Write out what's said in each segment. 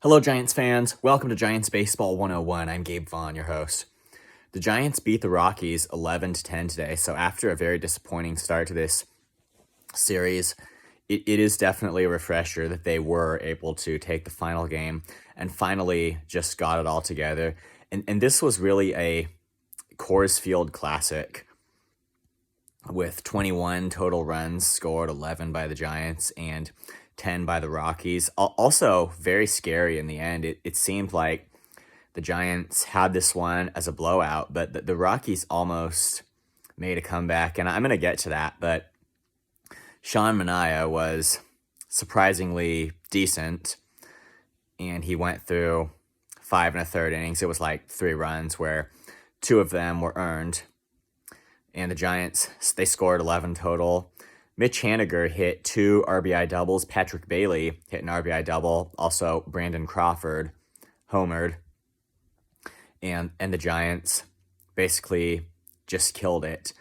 Hello, Giants fans. Welcome to Giants Baseball 101. I'm Gabe Vaughn, your host. The Giants beat the Rockies 11-10 today, so after a very disappointing start to this series, it is definitely a refresher that they were able to take the final game and finally just got it all together. And this was really a Coors Field classic with 21 total runs scored, 11 by the Giants and 10 by the Rockies. Also very scary in the end. It seemed like the Giants had this one as a blowout, but the Rockies almost made a comeback, and I'm going to get to that. But Sean Manaea was surprisingly decent, and he went through 5 1/3 innings. It was like 3 runs where 2 of them were earned, and the Giants, they scored 11 total. Mitch Haniger hit 2 RBI doubles. Patrick Bailey hit an RBI double. Also, Brandon Crawford homered. And the Giants basically just killed it.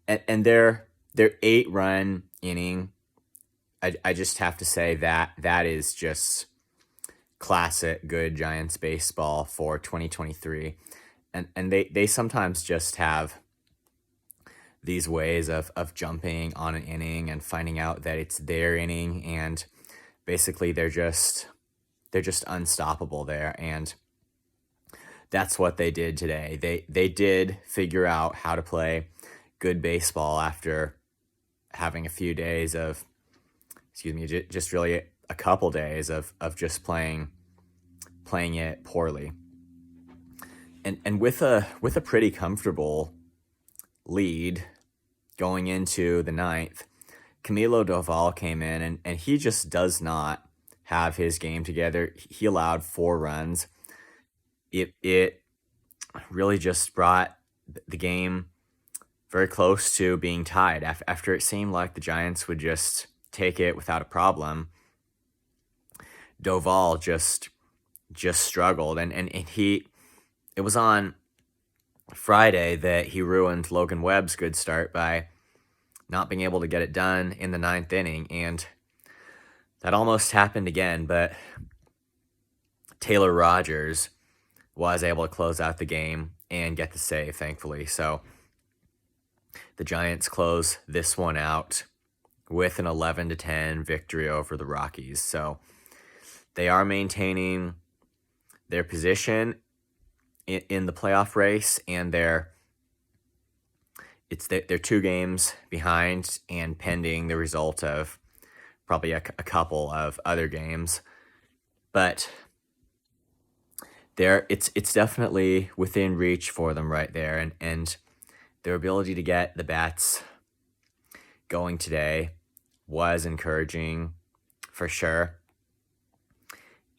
And their 8-run inning, I just have to say that is just classic good Giants baseball for 2023. And they sometimes just have these ways of jumping on an inning and finding out that it's their inning, and basically they're just unstoppable there. And that's what they did today. They did figure out how to play good baseball after having a few days of, just really a couple days of just playing it poorly. And with a pretty comfortable lead going into the 9th, Camilo Doval came in, and he just does not have his game together. He allowed 4 runs. It really just brought the game very close to being tied after it seemed like the Giants would just take it without a problem. Doval just struggled, and it was on Friday that he ruined Logan Webb's good start by not being able to get it done in the 9th inning, and that almost happened again, but Taylor Rogers was able to close out the game and get the save, thankfully. So the Giants close this one out with an 11-10 victory over the Rockies. So they are maintaining their position in the playoff race, and they're 2 games behind and pending the result of probably a couple of other games. But it's definitely within reach for them right there, and their ability to get the bats going today was encouraging for sure.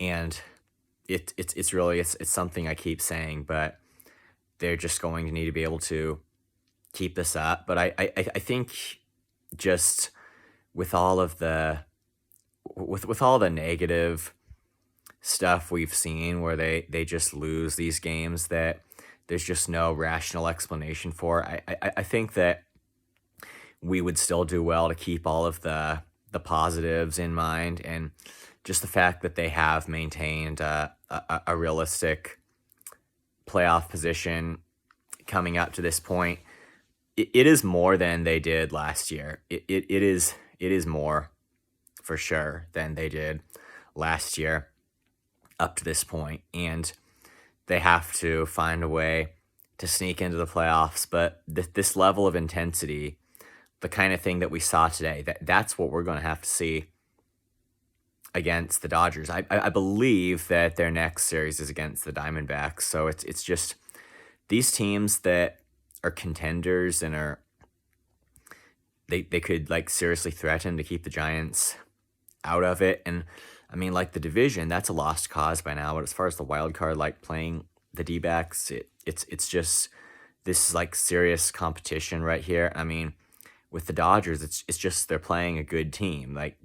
And it's really something I keep saying, but they're just going to need to be able to keep this up. But I think just with all of the with all the negative stuff we've seen where they just lose these games that there's just no rational explanation for, I think that we would still do well to keep all of the positives in mind, and just the fact that they have maintained a realistic playoff position coming up to this point. It is more than they did last year. It is more for sure than they did last year up to this point, and they have to find a way to sneak into the playoffs. But this level of intensity, the kind of thing that we saw today, that's what we're going to have to see against the Dodgers. I believe that their next series is against the Diamondbacks. So it's just these teams that are contenders and they could like seriously threaten to keep the Giants out of it. And I mean, like the division, that's a lost cause by now. But as far as the wild card, like playing the D-backs, it's just this is like serious competition right here. I mean, with the Dodgers, it's just they're playing a good team. Like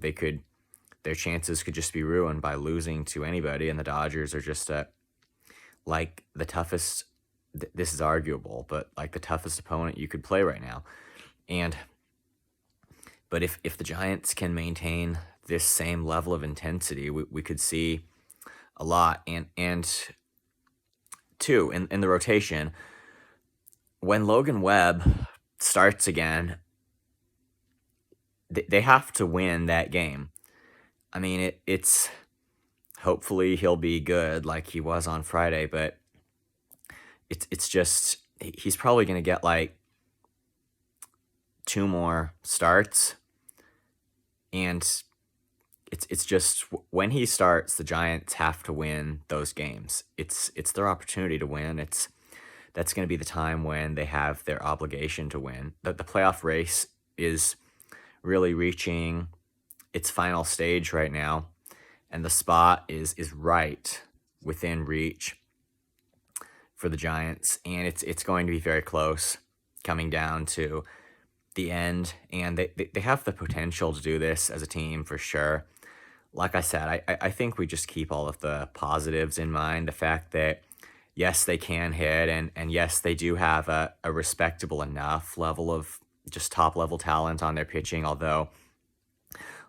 their chances could just be ruined by losing to anybody, and the Dodgers are just like the toughest. This is arguable, but like the toughest opponent you could play right now. But if the Giants can maintain this same level of intensity, we could see a lot. And two, in the rotation, when Logan Webb starts again, they have to win that game. I mean, it's hopefully he'll be good like he was on Friday, but it's just he's probably going to get like 2 more starts, and it's just when he starts, the Giants have to win those games. It's their opportunity to win. That's going to be the time when they have their obligation to win. The playoff race is really reaching its final stage right now, and the spot is right within reach for the Giants, and it's going to be very close coming down to the end, and they have the potential to do this as a team for sure. Like I said, I think we just keep all of the positives in mind. The fact that, yes, they can hit, and yes, they do have a respectable enough level of just top-level talent on their pitching, although,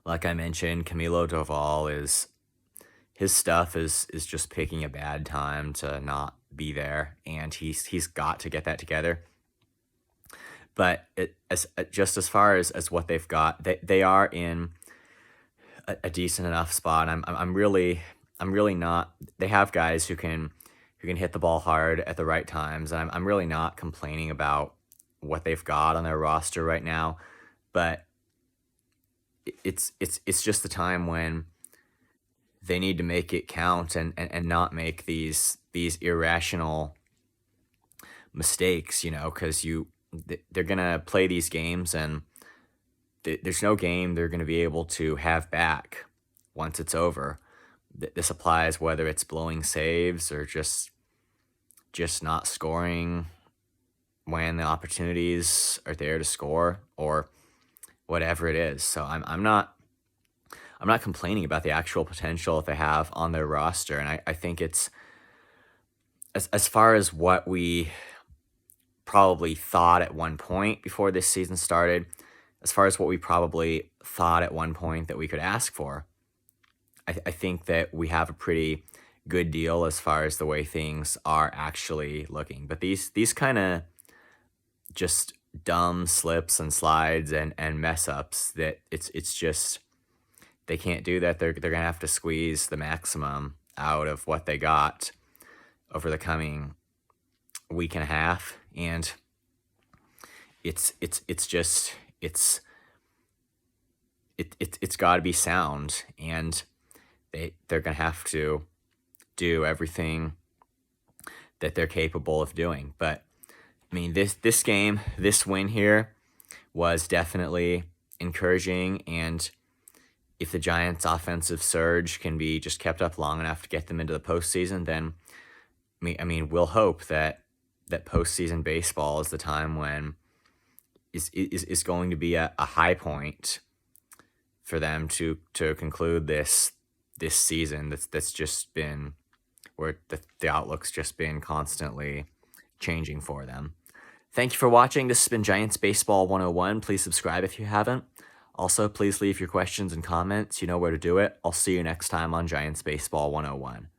like I mentioned, Camilo Doval his stuff is just picking a bad time to not be there, and he's got to get that together. But just as far as what they've got, they are in a decent enough spot. I'm really not. They have guys who can hit the ball hard at the right times, and I'm really not complaining about what they've got on their roster right now. But it's just the time when they need to make it count and not make these irrational mistakes, because they're gonna play these games, and there's no game they're gonna be able to have back once it's over. This applies whether it's blowing saves or just not scoring when the opportunities are there to score, or whatever it is. So I'm not complaining about the actual potential that they have on their roster, and I think it's as far as what we probably thought at one point before this season started, as far as what we probably thought at one point that we could ask for, I think that we have a pretty good deal as far as the way things are actually looking. But these kind of just dumb slips and slides and mess ups, that it's just they can't do that. They're gonna have to squeeze the maximum out of what they got over the coming week and a half, and it's got to be sound, and they're gonna have to do everything that they're capable of doing. But I mean, this game, this win here was definitely encouraging, and if the Giants' offensive surge can be just kept up long enough to get them into the postseason, then I mean, we'll hope that postseason baseball is the time when is going to be a high point for them to conclude this season that's just been where the outlook's just been constantly changing for them. Thank you for watching. This has been Giants Baseball 101. Please subscribe if you haven't. Also, please leave your questions and comments. You know where to do it. I'll see you next time on Giants Baseball 101.